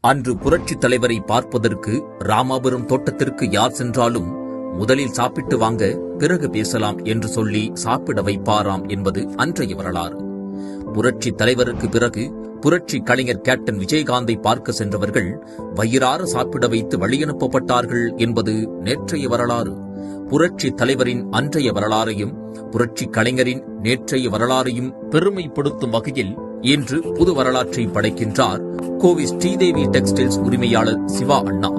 அன்று புரட்சித் தலைவரை பார்ப்பதற்கு ராமாபுரம் தோட்டத்திற்கு யார் சென்றாலும் முதலில் சாப்பிட்டு வாங்க, பிறகு பேசலாம் என்று சொல்லி சாப்பிட வைப்பாராம் என்பது அன்றைய வரலாறு. புரட்சித் தலைவருக்கு பிறகு புரட்சி கலைஞர் கேப்டன் விஜயகாந்தை பார்க்க சென்றவர்கள் வயிறார சாப்பிட வைத்து வழியனுப்பப்பட்டார்கள் என்பது நேற்றைய வரலாறு. புரட்சி தலைவரின் அன்றைய வரலாறையும் புரட்சி கலைஞரின் நேற்றைய வரலாறையும் பெருமைப்படுத்தும் வகையில் இன்று புது வரலாற்றை படைக்கின்றார் கோவை ஸ்ரீதேவி டெக்ஸ்டைல்ஸ் உரிமையாளர் சிவா அண்ணா.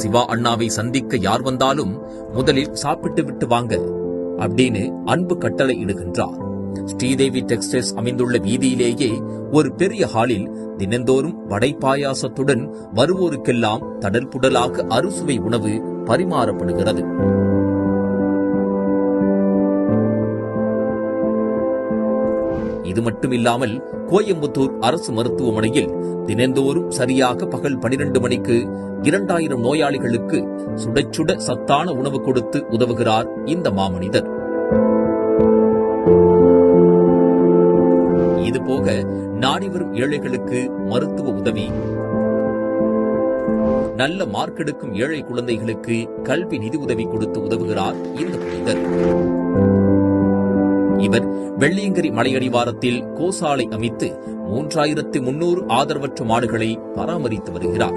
சிவா அண்ணாவை சந்திக்க யார் வந்தாலும் முதலில் சாப்பிட்டு விட்டு வாங்க அப்படின்னு அன்பு கட்டளை இடுகின்றார். ஸ்ரீதேவி டெக்ஸ்டைல்ஸ் அமைந்துள்ள வீதியிலேயே ஒரு பெரிய ஹாலில் தினந்தோறும் வடை பாயாசத்துடன் வருவோருக்கெல்லாம் தடல் புடலாக அறுசுவை உணவு பரிமாறப்படுகிறது. இது மட்டுமில்லாமல் கோயம்புத்தூர் அரசு மருத்துவமனையில் தினந்தோறும் சரியாக பகல் 12 மணிக்கு 2000 நோயாளிகளுக்கு சுட சுட சத்தான உணவு கொடுத்து உதவுகிறார் இந்த மாமனிதர். இதுபோக நாடி வரும் ஏழைகளுக்கு மருத்துவ உதவி, நல்ல மார்க் எடுக்கும் ஏழை குழந்தைகளுக்கு கல்வி நிதி உதவி கொடுத்து உதவுகிறார் இந்த மனிதர். இவர் வெள்ளியங்கிரி மலையடிவாரத்தில் கோசாலை அமைத்து 3300 ஆதரவற்ற மாடுகளை பராமரித்து வருகிறார்.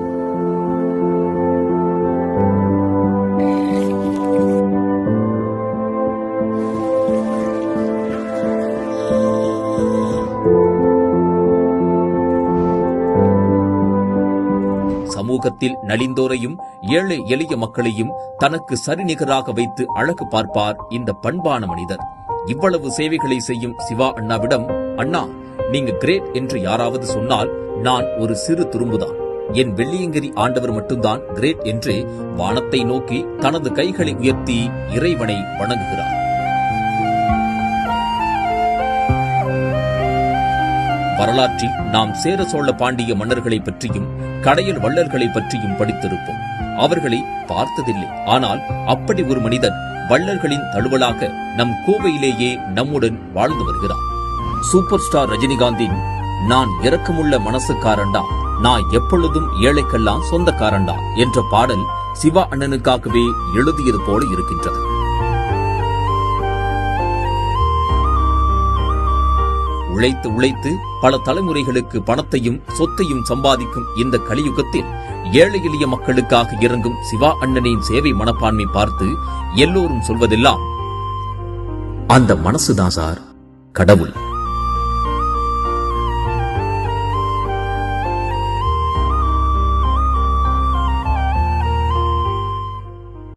சமூகத்தில் நலிந்தோரையும் ஏழை எளிய மக்களையும் தனக்கு சரிநிகராக வைத்து அழகு பார்ப்பார் இந்த பண்பான மனிதர். இவ்வளவு சேவைகளை செய்யும் சிவா அண்ணாவிடம், அண்ணா நீங்க கிரேட் என்று யாராவது சொன்னால் நான் ஒரு சிறு துரும்புதான், என் வெள்ளியங்கிரி ஆண்டவர் மட்டும்தான் கிரேட் என்று வானத்தை நோக்கி தனது கைகளை உயர்த்தி இறைவனை வணங்குகிறார். வரலாற்றில் நாம் சேர சோழ பாண்டிய மன்னர்களை பற்றியும் கடையல் வள்ளல்களை பற்றியும் படித்திருப்போம். அவர்களை பார்த்ததில்லை. ஆனால் அப்படி ஒரு மனிதன் வள்ளல்களின் தழுவலாக நம் கோவையிலேயே நம்முடன் வாழ்ந்து வருகிறார். சூப்பர் ஸ்டார் ரஜினிகாந்தின் நான் இரக்கமுள்ள மனசுக்காரண்டா, நான் எப்பொழுதும் ஏழைக்கெல்லாம் சொந்தக்காரண்டா என்ற பாடல் சிவா அண்ணனுக்காகவே எழுதியது போல இருக்கின்றது. உழைத்து உழைத்து பல தலைமுறைகளுக்கு பணத்தையும் சொத்தையும் சம்பாதிக்கும் இந்த கலியுகத்தில் ஏழை எளிய மக்களுக்காக இறங்கும் சிவா அண்ணனின் சேவை மனப்பான்மை பார்த்து எல்லோரும் சொல்வதெல்லாம் அந்த மனசுதான் சார் கடவுள்.